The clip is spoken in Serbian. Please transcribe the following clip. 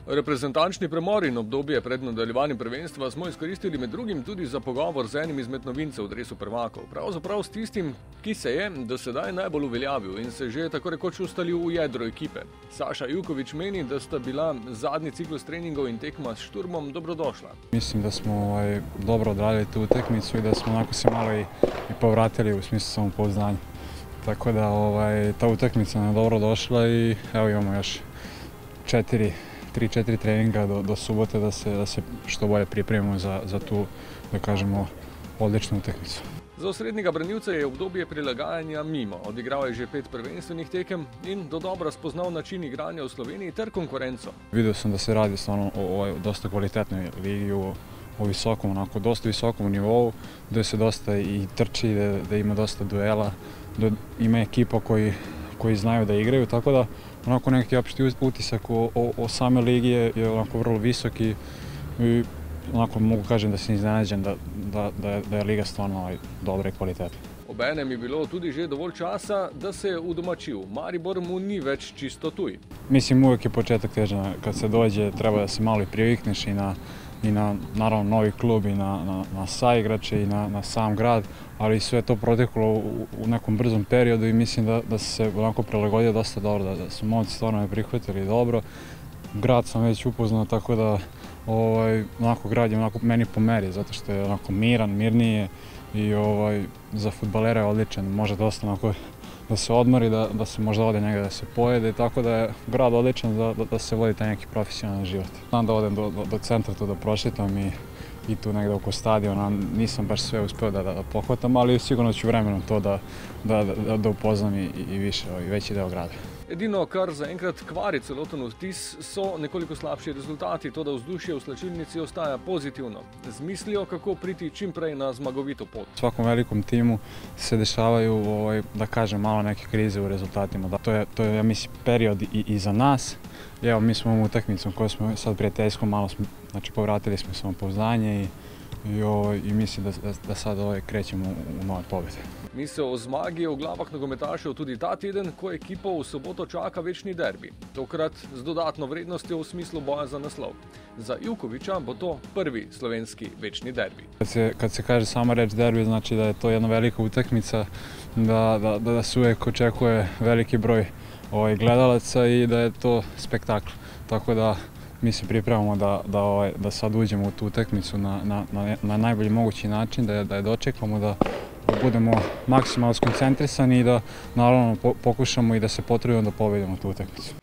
Reprezentančni premor in obdobje pred nadaljevanjem prvenstva smo izkoristili med drugim tudi za pogovor z enim izmed novincev v dresu prvakov. Pravzaprav s tistim, ki se je do sedaj najbolj uveljavil in se že tako rekoč ustalil v jedro ekipe. Saša Ivković meni, da sta bila zadnji ciklus treningov in tekma s Šturmom dobrodošla. Mislim da smo dobro odradili tu utakmicu i da smo onako se malo i povratili u smislu samopouzdanja. Tako da ta utakmica nam je dobro došla i evo imamo još 3-4 treninga do subote da se što bolje pripremimo za tu, da kažemo, odličnu utakmicu. Za osrednjega branilca je obdobje prilagajanja mimo. Odigral je že 5 prvenstvenih tekem in dodobra spoznal način igranja v Sloveniji ter konkurenco. Vidio sam da se radi stvarno o dosta kvalitetnoj ligi, o visokom, onako dosta visokom nivou, gde se dosta i trči, da ima dosta duela, da ima ekipa koji znaju da igraju, tako da onako neki opšti utisak o same ligi je onako vrlo visok i onako mogu kažem da sam iznenađen da je liga stvarno dobra i kvalitetna. Obenem je bilo tudi že dovolj časa, da se je udomačil. Maribor mu ni več čisto tuj. Mislim, uvek je početak težan. Kad se dođe treba da se malo i privikneš i na naravno novi klub i na saigrače i na sam grad, ali sve to proteklo u nekom brzom periodu i mislim da se onako prilagodio dosta dobro, da su momci stvarno me prihvatili dobro. Grad sam već upoznao, tako da onako grad je onako meni po meri, zato što je onako miran, mirnije i za fudbalera je odličan, može dosta onako da se odmori, da se možda ode negdje da se pojede, tako da je grad odličan da se vodi taj neki profesionalan život. Znam da odem do centra tu da prošetam i tu negdje oko stadiona, nisam baš sve uspeo da pohvatam, ali sigurno ću vremenom to da upoznam i više, i veći deo grada. Edino, kar zaenkrat kvari celoten vtis, so nekoliko slabši rezultati, toda vzdušje v slačilnici ostaja pozitivno, z mislijo, kako priti čim prej na zmagovito pot. U svakom velikom timu se dešavaju, da kažem, malo neke krize u rezultatima. To je, ja mislim, period i za nas. Evo, mi smo ovom utakmicom koju smo sad prijateljskom, malo smo, znači povratili smo samopouzdanje i mislim da sad krećemo u nove pobjede. Misel o zmagi je v glavah nogometašev tudi ta teden, ko ekipo v soboto čaka večni derbi. Tokrat z dodatno vrednostjo v smislu boja za naslov. Za Ivkovića bo to prvi slovenski večni derbi. Kad se kaže sama reč derbi, znači da je to jedna velika utakmica, da se uvek očekuje veliki broj gledalaca i da je to spektakl. Tako da mi se pripremamo da sad uđemo u tu utakmicu na najbolji mogući način, da je dočekamo, da budemo maksimalno skoncentrisani i da naravno pokušamo i da se potrudimo da pobedimo tu utakmicu.